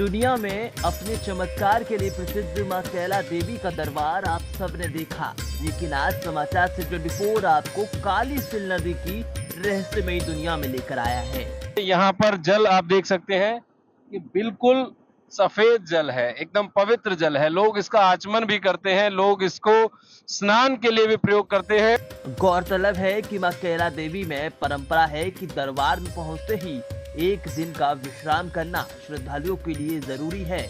दुनिया में अपने चमत्कार के लिए प्रसिद्ध मां कैला देवी का दरबार आप सबने देखा, लेकिन आज समाचार से 24 आपको काली सिल नदी की रहस्यमयी दुनिया में लेकर आया है। यहाँ पर जल आप देख सकते हैं कि बिल्कुल सफेद जल है, एकदम पवित्र जल है। लोग इसका आचमन भी करते हैं, लोग इसको स्नान के लिए भी प्रयोग करते हैं। गौरतलब है कि मां कैला देवी में परंपरा है कि दरबार में पहुंचते ही एक दिन का विश्राम करना श्रद्धालुओं के लिए जरूरी है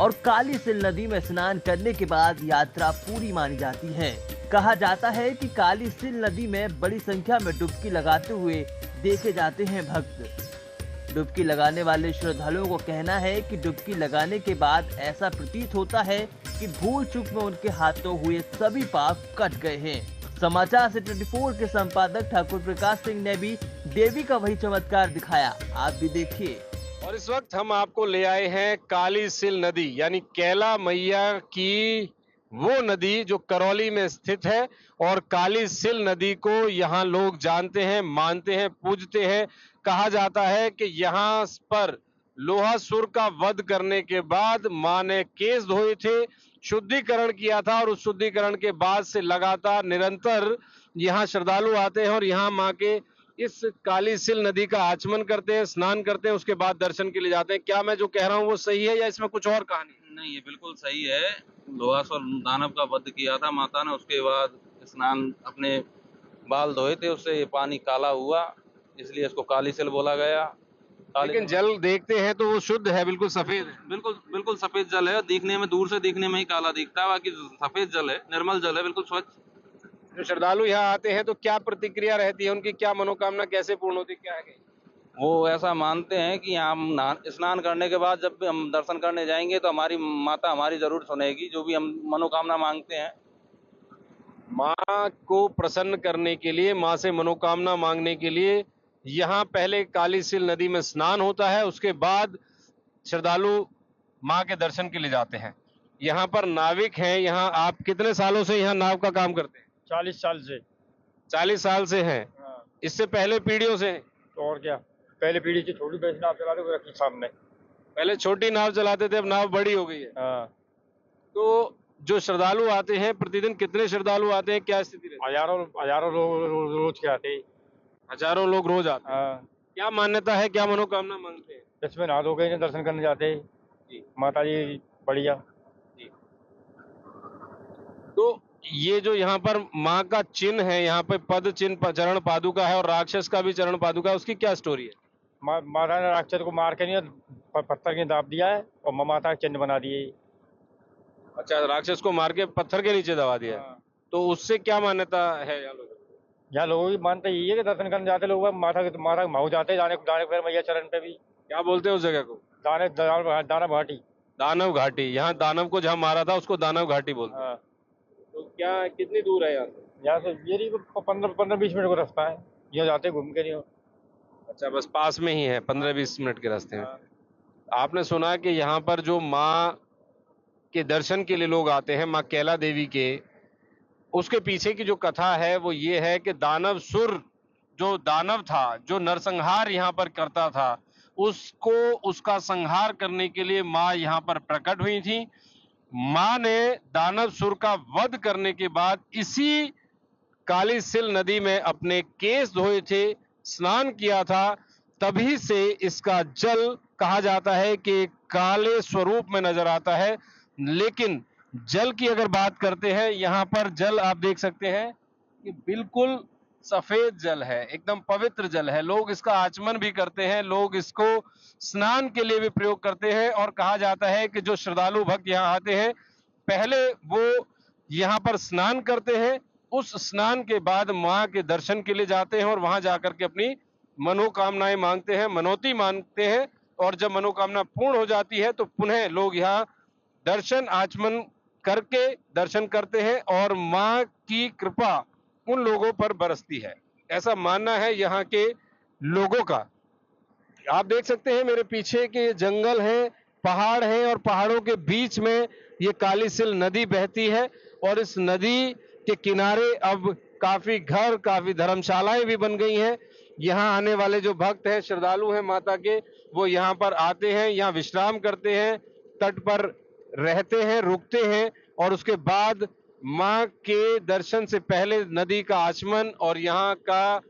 और काली सिल नदी में स्नान करने के बाद यात्रा पूरी मानी जाती है। कहा जाता है कि काली सिल नदी में बड़ी संख्या में डुबकी लगाते हुए देखे जाते हैं भक्त। डुबकी लगाने वाले श्रद्धालुओं को कहना है कि डुबकी लगाने के बाद ऐसा प्रतीत होता है कि भूल चूक में उनके हाथों हुए सभी पाप कट गए हैं। समाचार से 24 के संपादक ठाकुर प्रकाश सिंह ने भी देवी का वही चमत्कार दिखाया, आप भी देखिए। और इस वक्त हम आपको ले आए हैं काली सिल नदी, यानी कैला मैया की वो नदी जो करौली में स्थित है। और काली सिल नदी को यहाँ लोग जानते हैं, मानते हैं, पूजते हैं। कहा जाता है कि यहाँ पर लोहासुर का वध करने के बाद मां ने केस धोए थे, शुद्धिकरण किया था और उस शुद्धिकरण के बाद से लगातार निरंतर यहाँ श्रद्धालु आते हैं और यहाँ मां के इस काली सिल नदी का आचमन करते हैं, स्नान करते हैं, उसके बाद दर्शन के लिए जाते हैं। क्या मैं जो कह रहा हूँ वो सही है या इसमें कुछ और कहानी? नहीं, ये बिल्कुल सही है। लोहासुर दानव का वध किया था माता ने, उसके बाद स्नान अपने बाल धोए थे, उससे ये पानी काला हुआ, इसलिए इसको काली सिल बोला गया। लेकिन जल देखते हैं तो वो शुद्ध है, बिल्कुल सफेद है। बिल्कुल बिल्कुल सफेद जल है, दिखने में, दूर से दिखने में ही काला दिखता है, बाकी सफेद जल है, निर्मल जल है, बिल्कुल स्वच्छ। जो श्रद्धालु यहाँ आते हैं तो क्या प्रतिक्रिया रहती है उनकी, क्या मनोकामना कैसे पूर्ण होती, क्या है? वो ऐसा मानते हैं कि यहाँ स्नान करने के बाद जब भी हम दर्शन करने जाएंगे तो हमारी माता हमारी जरूर सुनेगी, जो भी हम मनोकामना मांगते हैं। माँ को प्रसन्न करने के लिए, माँ से मनोकामना मांगने के लिए यहाँ पहले काली सिल नदी में स्नान होता है, उसके बाद श्रद्धालु माँ के दर्शन के लिए जाते हैं। यहाँ पर नाविक हैं। यहाँ आप कितने सालों से यहाँ नाव का काम करते हैं? 40 साल से। 40 साल से हैं। हाँ। इससे पहले पीढ़ियों से हैं? तो और क्या, पहले पीढ़ी से छोटी बैठ नाव चला रहे रखी सामने। पहले छोटी नाव चलाते थे, अब नाव बड़ी हो गई है। हाँ। तो जो श्रद्धालु आते हैं, प्रतिदिन कितने श्रद्धालु आते हैं, क्या स्थिति रहती है? हजारों लोग रोज के आते हैं। हजारों लोग रोज आते हैं। हाँ। क्या मान्यता है, क्या मनोकामना मांगते हैं? इसमें नहा धो के दर्शन करने जाते हैं जी। माता जी बढ़िया। तो ये जो यहाँ पर माँ का चिन्ह है, यहाँ पे पद चिन्ह, चरण पादुका है और राक्षस का भी चरण पादुका है, उसकी क्या स्टोरी है? माता ने राक्षस को मार के नहीं पत्थर के दाब दिया है और माता का चिन्ह बना दिए। अच्छा, राक्षस को मार के पत्थर के नीचे दबा दिया। हाँ। तो उससे क्या मान्यता है यहाँ लोगों की मानता यही है कि दर्शन करने जाते लोग माता भाव जाते दाने फिर मैया चरण पे भी। क्या बोलते हैं उस जगह को? दाना घाटी। दानव घाटी। यहाँ दानव को जहाँ मारा था उसको दानव घाटी बोलते हैं। हाँ। तो क्या कितनी दूर है यहाँ से ये 15-20 मिनट का रास्ता है, यहाँ जाते घूम के नहीं हो। अच्छा, बस पास में ही है, 15-20 मिनट के रास्ते में। हाँ। आपने सुना कि यहाँ पर जो माँ के दर्शन के लिए लोग आते हैं, माँ कैला देवी के, उसके पीछे की जो कथा है वो ये है कि दानवसुर जो दानव था, जो नरसंहार यहाँ पर करता था, उसको उसका संहार करने के लिए माँ यहाँ पर प्रकट हुई थी। माँ ने दानवसुर का वध करने के बाद इसी काली सिल नदी में अपने केस धोए थे, स्नान किया था। तभी से इसका जल कहा जाता है कि काले स्वरूप में नजर आता है। लेकिन जल की अगर बात करते हैं, यहाँ पर जल आप देख सकते हैं कि बिल्कुल सफेद जल है, एकदम पवित्र जल है। लोग इसका आचमन भी करते हैं, लोग इसको स्नान के लिए भी प्रयोग करते हैं। और कहा जाता है कि जो श्रद्धालु भक्त यहाँ आते हैं, पहले वो यहाँ पर स्नान करते हैं, उस स्नान के बाद माँ के दर्शन के लिए जाते हैं और वहां जाकर के अपनी मनोकामनाएं मांगते हैं, मनौती मांगते हैं। और जब मनोकामना पूर्ण हो जाती है तो पुनः लोग यहाँ दर्शन आचमन करके दर्शन करते हैं और माँ की कृपा उन लोगों पर बरसती है, ऐसा मानना है यहाँ के लोगों का। आप देख सकते हैं मेरे पीछे कि ये जंगल है, पहाड़ है और पहाड़ों के बीच में ये काली सिल नदी बहती है। और इस नदी के किनारे अब काफी घर, काफी धर्मशालाएं भी बन गई हैं। यहाँ आने वाले जो भक्त हैं, श्रद्धालु हैं माता के, वो यहाँ पर आते हैं, यहाँ विश्राम करते हैं, तट पर रहते हैं, रुकते हैं और उसके बाद माँ के दर्शन से पहले नदी का आचमन और यहाँ का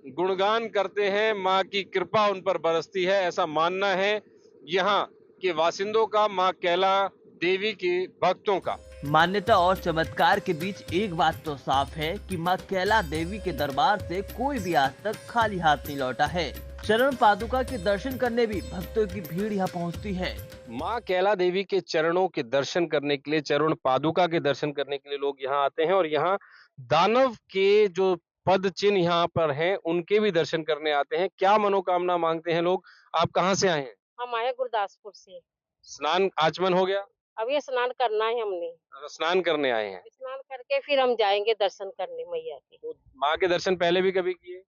गुणगान करते हैं। माँ की कृपा उन पर बरसती है, ऐसा मानना है यहाँ के वासिंदों का, माँ कैला देवी के भक्तों का। मान्यता और चमत्कार के बीच एक बात तो साफ है कि मां कैला देवी के दरबार से कोई भी आज तक खाली हाथ नहीं लौटा है। चरण पादुका के दर्शन करने भी भक्तों की भीड़ यहाँ पहुँचती है। माँ कैला देवी के चरणों के दर्शन करने के लिए, चरण पादुका के दर्शन करने के लिए लोग यहाँ आते हैं और यहाँ दानव के जो पद चिन्ह यहाँ पर हैं उनके भी दर्शन करने आते हैं। क्या मनोकामना मांगते हैं लोग? आप कहाँ से आए हैं? हम आए गुरदासपुर से। स्नान आचमन हो गया? अब ये स्नान करना है हमने। स्नान करने आए हैं। स्नान करके फिर हम जाएंगे दर्शन करने मैया के। तो माँ के दर्शन पहले भी कभी किए?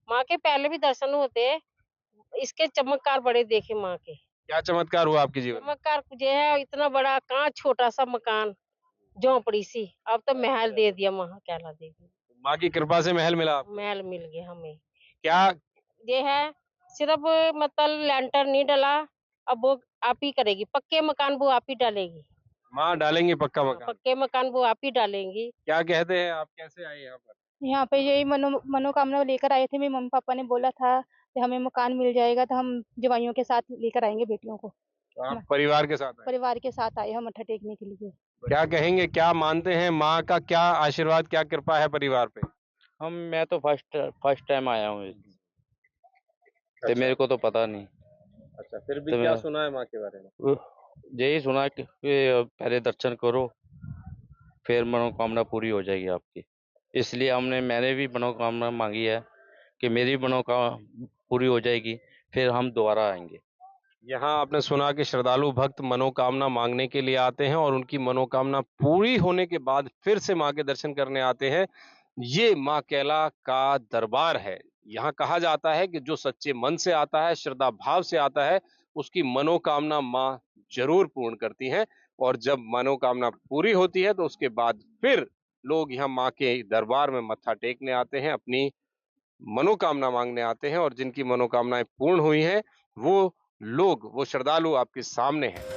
माँ के पहले भी दर्शन होते हैं, इसके चमत्कार बड़े देखे माँ के। क्या चमत्कार हुआ आपके जीवन में? चमत्कार जो है इतना बड़ा, कहाँ छोटा सा मकान झोंपड़ी सी, अब तो महल दे दिया माँ कैला देवी। माँ की कृपा से महल मिला आपको? महल मिल गया हमें। क्या ये है सिर्फ मतलब लेंटर नहीं डला, अब वो आप ही करेगी, पक्के मकान वो आप ही डालेगी। माँ डालेंगे पक्का मकान? पक्के मकान वो आप ही डालेंगी। क्या कहते हैं आप, कैसे आए यहाँ पर? यहाँ पे यही मनोकामना लेकर आए थे। मेरे मम्मी पापा ने बोला था कि हमें मकान मिल जाएगा तो हम जवाइयों के साथ लेकर आएंगे बेटियों को। तो आप परिवार के साथ आए? परिवार के साथ आए हम मत्था टेकने के लिए। क्या कहेंगे, क्या मानते हैं, माँ का क्या आशीर्वाद, क्या कृपा है परिवार पे? मैं तो फर्स्ट टाइम आया हूँ, तो मेरे को तो पता नहीं। अच्छा, फिर भी तो क्या मैं- सुना है माँ के बारे में? यही सुना कि पहले दर्शन करो फिर मनोकामना पूरी हो जाएगी आपकी, इसलिए मैंने भी मनोकामना मांगी है कि मेरी मनोकामना पूरी हो जाएगी, फिर हम दोबारा आएंगे। यहाँ आपने सुना कि श्रद्धालु भक्त मनोकामना मांगने के लिए आते हैं और उनकी मनोकामना पूरी होने के बाद फिर से माँ के दर्शन करने आते हैं। ये माँ कैला का दरबार है। यहाँ कहा जाता है कि जो सच्चे मन से आता है, श्रद्धा भाव से आता है, उसकी मनोकामना माँ जरूर पूर्ण करती हैं। और जब मनोकामना पूरी होती है तो उसके बाद फिर लोग यहाँ माँ के दरबार में मत्था टेकने आते हैं, अपनी मनोकामना मांगने आते हैं और जिनकी मनोकामनाएं पूर्ण हुई हैं वो लोग, वो श्रद्धालु आपके सामने हैं।